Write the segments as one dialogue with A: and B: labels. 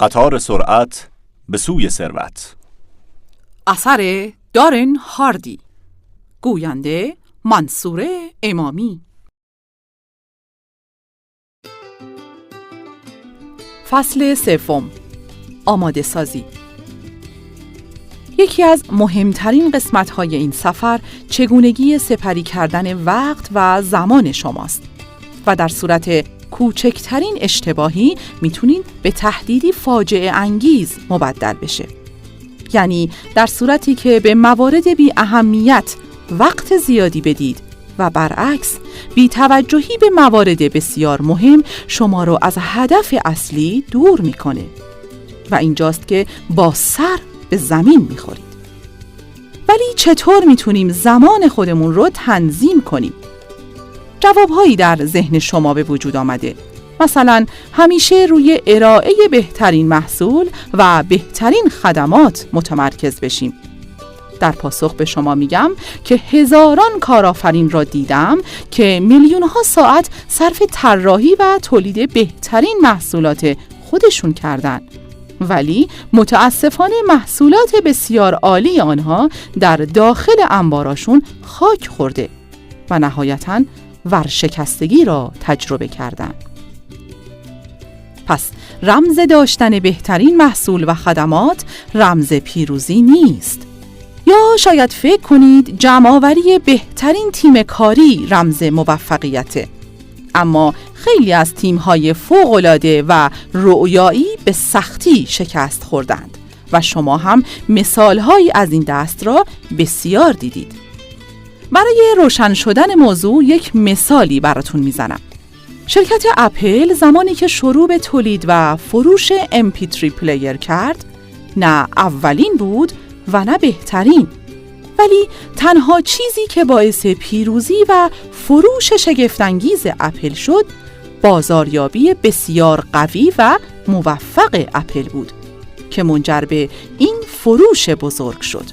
A: قطار سرعت به سوی ثروت.
B: اثر دارن هاردی. گوینده منصور امامی. فصل سوم. آماده سازی. یکی از مهمترین قسمت‌های این سفر چگونگی سپری کردن وقت و زمان شماست و در صورت کوچکترین اشتباهی میتونین به تهدیدی فاجعه انگیز مبدل بشه. یعنی در صورتی که به موارد بی اهمیت وقت زیادی بدید و برعکس بی توجهی به موارد بسیار مهم شما رو از هدف اصلی دور میکنه و اینجاست که با سر به زمین میخورید. ولی چطور میتونیم زمان خودمون رو تنظیم کنیم؟ جوابهایی در ذهن شما به وجود آمده. مثلا همیشه روی ارائه بهترین محصول و بهترین خدمات متمرکز بشیم. در پاسخ به شما میگم که هزاران کارآفرین را دیدم که میلیون‌ها ساعت صرف طراحی و تولید بهترین محصولات خودشون کردن، ولی متاسفانه محصولات بسیار عالی آنها در داخل انباراشون خاک خورده و نهایتاً ورشکستگی را تجربه کردند. پس رمز داشتن بهترین محصول و خدمات رمز پیروزی نیست. یا شاید فکر کنید جمع‌آوری بهترین تیم کاری رمز موفقیته. اما خیلی از تیم‌های فوق‌العاده و رؤیایی به سختی شکست خوردند و شما هم مثال‌هایی از این دست را بسیار دیدید. برای روشن شدن موضوع یک مثالی براتون میزنم. شرکت اپل زمانی که شروع به تولید و فروش MP3 پلیر کرد، نه اولین بود و نه بهترین، ولی تنها چیزی که باعث پیروزی و فروش شگفت‌انگیز اپل شد، بازاریابی بسیار قوی و موفق اپل بود که منجر به این فروش بزرگ شد.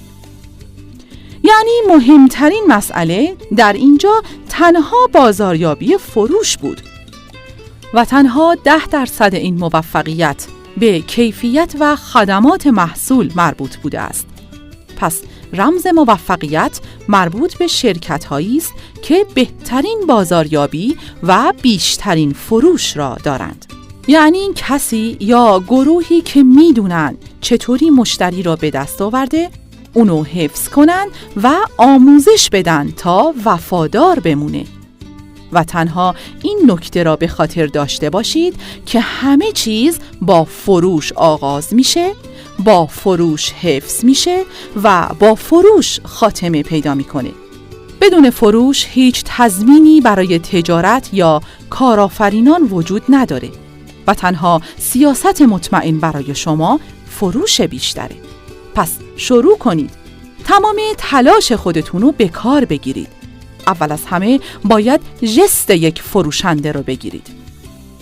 B: یعنی مهمترین مسئله در اینجا تنها بازاریابی فروش بود و تنها 10% این موفقیت به کیفیت و خدمات محصول مربوط بوده است. پس رمز موفقیت مربوط به شرکت‌هایی است که بهترین بازاریابی و بیشترین فروش را دارند. یعنی کسی یا گروهی که می‌دونن چطوری مشتری را به دست آورده، اونو حفظ کنن و آموزش بدن تا وفادار بمونه. و تنها این نکته را به خاطر داشته باشید که همه چیز با فروش آغاز میشه، با فروش حفظ میشه و با فروش خاتمه پیدا میکنه. بدون فروش هیچ تضمینی برای تجارت یا کارآفرینان وجود نداره و تنها سیاست مطمئن برای شما فروش بیشتره. پس شروع کنید. تمام تلاش خودتون رو به کار بگیرید. اول از همه باید ژست یک فروشنده رو بگیرید.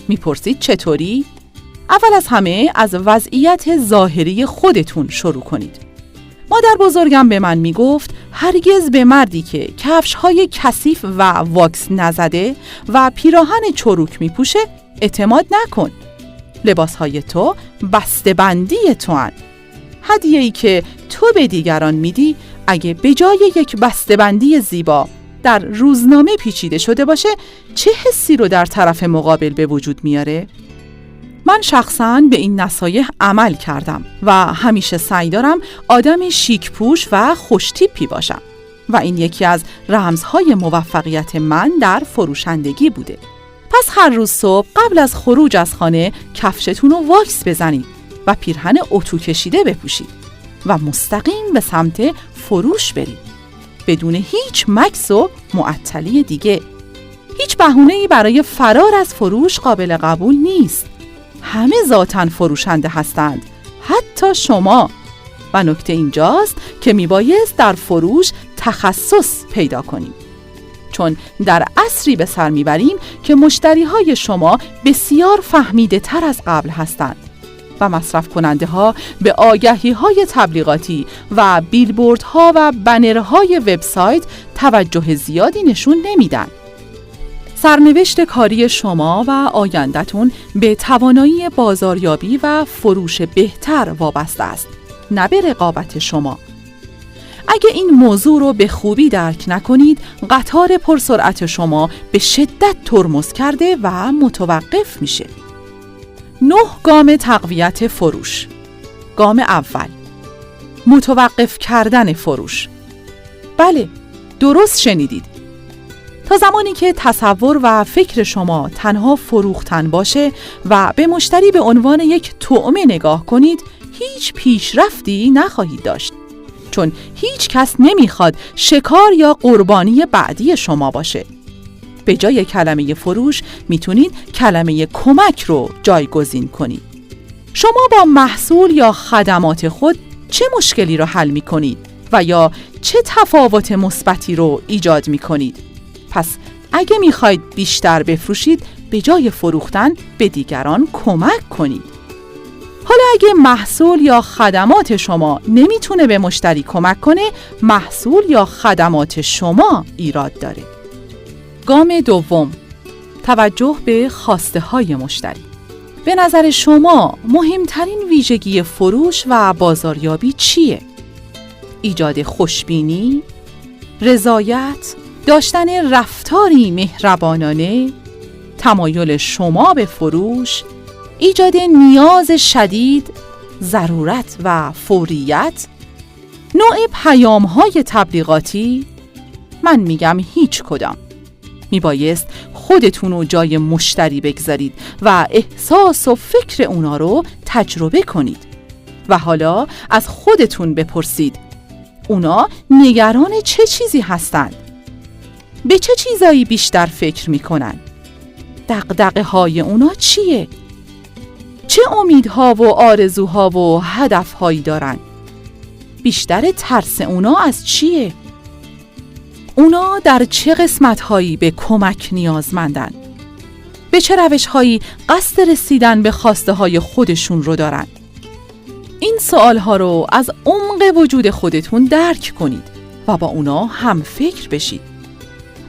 B: میپرسید چطوری؟ اول از همه از وضعیت ظاهری خودتون شروع کنید. مادر بزرگم به من میگفت هرگز به مردی که کفش‌های کثیف و واکس نزده و پیراهن چروک میپوشه اعتماد نکن. لباسهای تو بسته‌بندی توان. هدیه‌ای که تو به دیگران میدی اگه به جای یک بسته‌بندی زیبا در روزنامه پیچیده شده باشه چه حسی رو در طرف مقابل به وجود میاره؟ من شخصاً به این نصایح عمل کردم و همیشه سعی دارم آدم شیک پوش و خوشتیپی باشم و این یکی از رمزهای موفقیت من در فروشندگی بوده. پس هر روز صبح قبل از خروج از خانه کفشتون رو واکس بزنید و پیرهن اتو کشیده بپوشید و مستقیم به سمت فروش برید بدون هیچ مکث و معطلی دیگه. هیچ بهونه‌ای برای فرار از فروش قابل قبول نیست. همه ذاتاً فروشنده هستند، حتی شما. و نکته اینجاست که میبایست در فروش تخصص پیدا کنیم، چون در عصری به سر میبریم که مشتریهای شما بسیار فهمیده تر از قبل هستند و مصرف کننده ها به آگهی های تبلیغاتی و بیلبوردها و بنرهای وبسایت توجه زیادی نشون نمیدن. سرنوشت کاری شما و آینده‌تون به توانایی بازاریابی و فروش بهتر وابسته است، نه به رقابت شما. اگه این موضوع رو به خوبی درک نکنید، قطار پرسرعت شما به شدت ترمز کرده و متوقف میشه. 9 گام تقویت فروش. گام اول، متوقف کردن فروش. بله، درست شنیدید. تا زمانی که تصور و فکر شما تنها فروختن باشه و به مشتری به عنوان یک طعمه نگاه کنید، هیچ پیشرفتی نخواهید داشت. چون هیچ کس نمیخواد شکار یا قربانی بعدی شما باشه. به جای کلمه فروش میتونید کلمه کمک رو جایگزین کنید. شما با محصول یا خدمات خود چه مشکلی رو حل میکنید و یا چه تفاوت مثبتی رو ایجاد میکنید؟ پس اگه میخواید بیشتر بفروشید، به جای فروختن به دیگران کمک کنید. حالا اگه محصول یا خدمات شما نمیتونه به مشتری کمک کنه، محصول یا خدمات شما ایراد داره. گام دوم، توجه به خواسته های مشتری. به نظر شما مهمترین ویژگی فروش و بازاریابی چیه؟ ایجاد خوشبینی، رضایت، داشتن رفتاری مهربانانه، تمایل شما به فروش، ایجاد نیاز شدید، ضرورت و فوریت، نوع پیام‌های تبلیغاتی؟ من میگم هیچ کدام. میبایست خودتون رو جای مشتری بگذارید و احساس و فکر اونا رو تجربه کنید و حالا از خودتون بپرسید اونا نگران چه چیزی هستند؟ به چه چیزایی بیشتر فکر میکنن؟ دغدغه های اونا چیه؟ چه امیدها و آرزوها و هدفهایی دارن؟ بیشتر ترس اونا از چیه؟ اونا در چه قسمت‌هایی به کمک نیازمندن؟ به چه روش‌هایی قصد رسیدن به خواسته‌های خودشون رو دارن؟ این سوال‌ها رو از عمق وجود خودتون درک کنید و با اونا هم فکر بشید.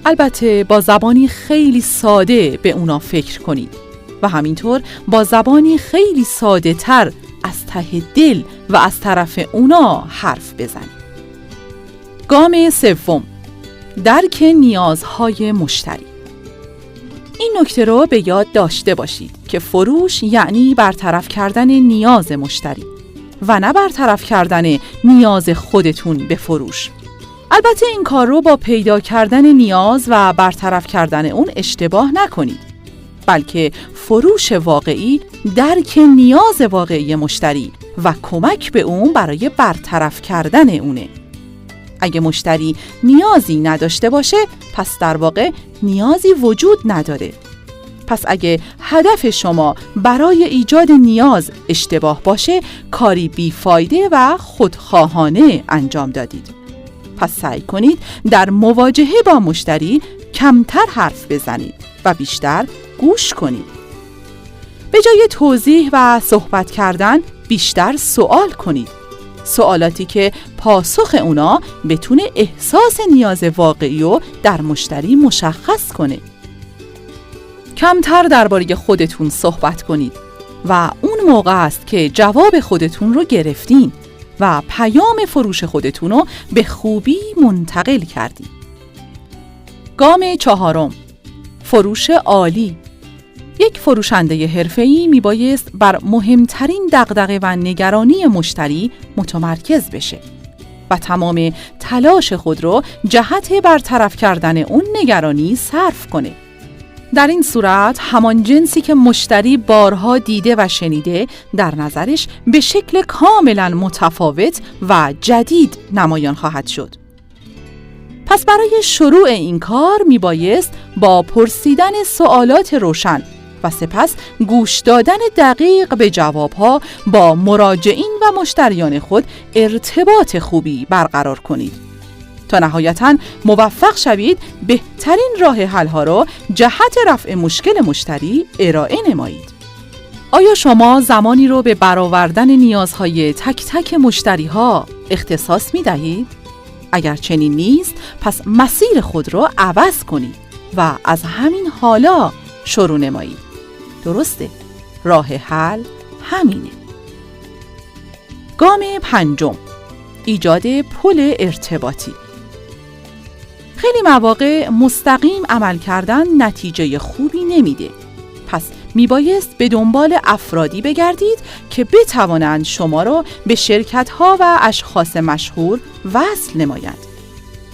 B: البته با زبانی خیلی ساده به اونا فکر کنید و همینطور با زبانی خیلی ساده تر از ته دل و از طرف اونا حرف بزنید. گام سوم، درک نیازهای مشتری. این نکته رو به یاد داشته باشید که فروش یعنی برطرف کردن نیاز مشتری و نه برطرف کردن نیاز خودتون به فروش. البته این کار رو با پیدا کردن نیاز و برطرف کردن اون اشتباه نکنید، بلکه فروش واقعی درک نیاز واقعی مشتری و کمک به اون برای برطرف کردن اونه. اگه مشتری نیازی نداشته باشه، پس در واقع نیازی وجود نداره. پس اگه هدف شما برای ایجاد نیاز اشتباه باشه، کاری بیفایده و خودخواهانه انجام دادید. پس سعی کنید در مواجهه با مشتری کمتر حرف بزنید و بیشتر گوش کنید. به جای توضیح و صحبت کردن، بیشتر سوال کنید. سوالاتی که پاسخ اونا بتونه احساس نیاز واقعی رو در مشتری مشخص کنه. کمتر درباره خودتون صحبت کنید و اون موقع است که جواب خودتون رو گرفتین و پیام فروش خودتون رو به خوبی منتقل کردید. گام چهارم، فروش عالی. یک فروشنده حرفه‌ای میبایست بر مهمترین دغدغه و نگرانی مشتری متمرکز بشه و تمام تلاش خود رو جهت برطرف کردن اون نگرانی صرف کنه. در این صورت همان جنسی که مشتری بارها دیده و شنیده در نظرش به شکل کاملا متفاوت و جدید نمایان خواهد شد. پس برای شروع این کار میبایست با پرسیدن سوالات روشن و سپس گوش دادن دقیق به جوابها با مراجعین و مشتریان خود ارتباط خوبی برقرار کنید تا نهایتاً موفق شوید بهترین راه حل‌ها را جهت رفع مشکل مشتری ارائه نمایید. آیا شما زمانی رو به برآوردن نیازهای تک تک مشتری‌ها اختصاص می‌دهید؟ اگر چنین نیست، پس مسیر خود را عوض کنید و از همین حالا شروع نمایید. درسته؟ راه حل همینه. گام پنجم، ایجاد پل ارتباطی. خیلی مواقع مستقیم عمل کردن نتیجه خوبی نمیده. پس میبایست به دنبال افرادی بگردید که بتوانند شما را به شرکت‌ها و اشخاص مشهور وصل نمایند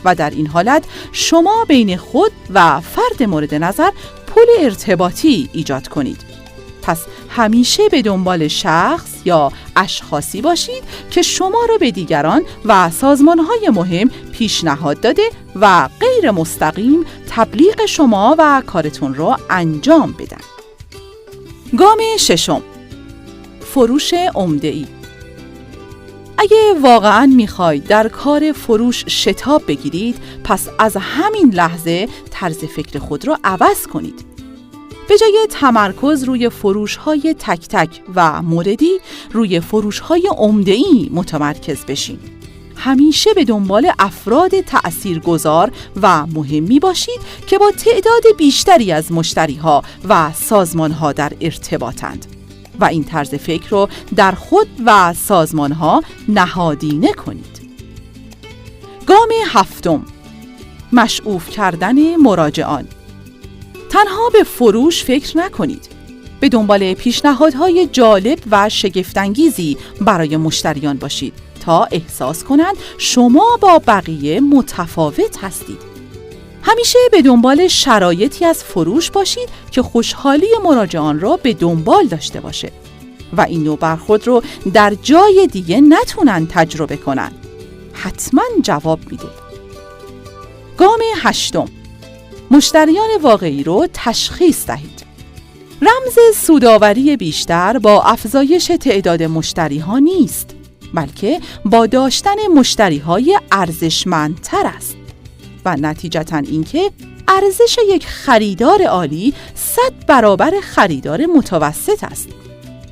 B: و در این حالت شما بین خود و فرد مورد نظر پل ارتباطی ایجاد کنید. پس همیشه به دنبال شخص یا اشخاصی باشید که شما را به دیگران و سازمان‌های مهم پیشنهاد داده و غیر مستقیم تبلیغ شما و کارتون را انجام بدن. گام ششم، فروش عمده‌ای. اگه واقعاً میخواید در کار فروش شتاب بگیرید، پس از همین لحظه طرز فکر خود را عوض کنید. به جای تمرکز روی فروش‌های تک تک و موردی، روی فروش‌های عمده‌ای متمرکز بشین. همیشه به دنبال افراد تأثیرگذار و مهمی باشید که با تعداد بیشتری از مشتری‌ها و سازمان‌ها در ارتباطند و این طرز فکر رو در خود و سازمان‌ها نهادینه کنید. گام هفتم، مشعوف کردن مراجعان. تنها به فروش فکر نکنید. به دنبال پیشنهادهای جالب و شگفت‌انگیزی برای مشتریان باشید تا احساس کنند شما با بقیه متفاوت هستید. همیشه به دنبال شرایطی از فروش باشید که خوشحالی مراجعان را به دنبال داشته باشه و این نوع برخورد رو در جای دیگه نتونن تجربه کنن. حتما جواب میده. گام هشتم، مشتریان واقعی رو تشخیص دهید. رمز سودآوری بیشتر با افزایش تعداد مشتری‌ها نیست، بلکه با داشتن مشتری‌های ارزشمندتر است و نتیجتاً اینکه ارزش یک خریدار عالی 100 برابر خریدار متوسط است،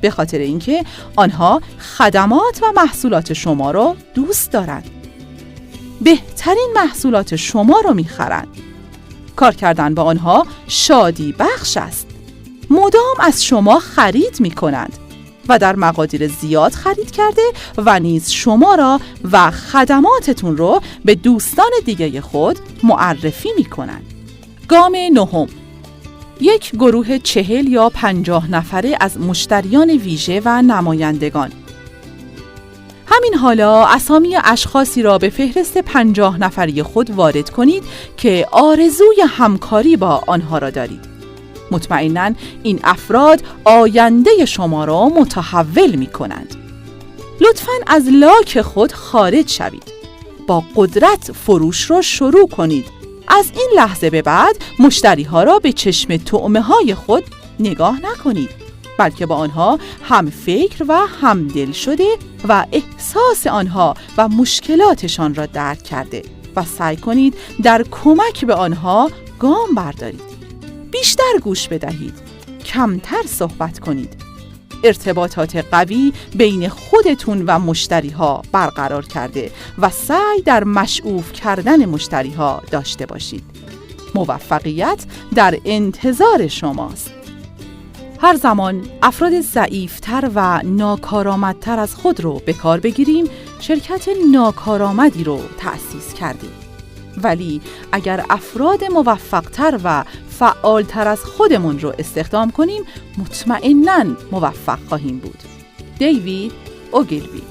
B: به خاطر اینکه آنها خدمات و محصولات شما را دوست دارند. بهترین محصولات شما را می‌خرند. کار کردن با آنها شادی بخش است. مدام از شما خرید می کنند و در مقادیر زیاد خرید کرده و نیز شما را و خدماتتون رو به دوستان دیگه خود معرفی می کنند. گام نهم، یک گروه 40 یا 50 نفره از مشتریان ویژه و نمایندگان. همین حالا اسامی اشخاصی را به فهرست 50 نفری خود وارد کنید که آرزوی همکاری با آنها را دارید. مطمئناً این افراد آینده شما را متحول می کنند. لطفاً از لاک خود خارج شوید. با قدرت فروش را شروع کنید. از این لحظه به بعد مشتری ها را به چشم طعمه های خود نگاه نکنید، بلکه با آنها هم فکر و هم دل شده و احساس آنها و مشکلاتشان را درک کرده و سعی کنید در کمک به آنها گام بردارید. بیشتر گوش بدهید، کمتر صحبت کنید. ارتباطات قوی بین خودتون و مشتری‌ها برقرار کرده و سعی در مشعوف کردن مشتری‌ها داشته باشید. موفقیت در انتظار شماست. هر زمان افراد ضعیفتر و ناکارآمدتر از خود رو به کار بگیریم، شرکت ناکارآمدی رو تأسیس کردیم. ولی اگر افراد موفقتر و فعالتر از خودمون رو استخدام کنیم، مطمئناً موفق خواهیم بود. دیوید اوگیلوی.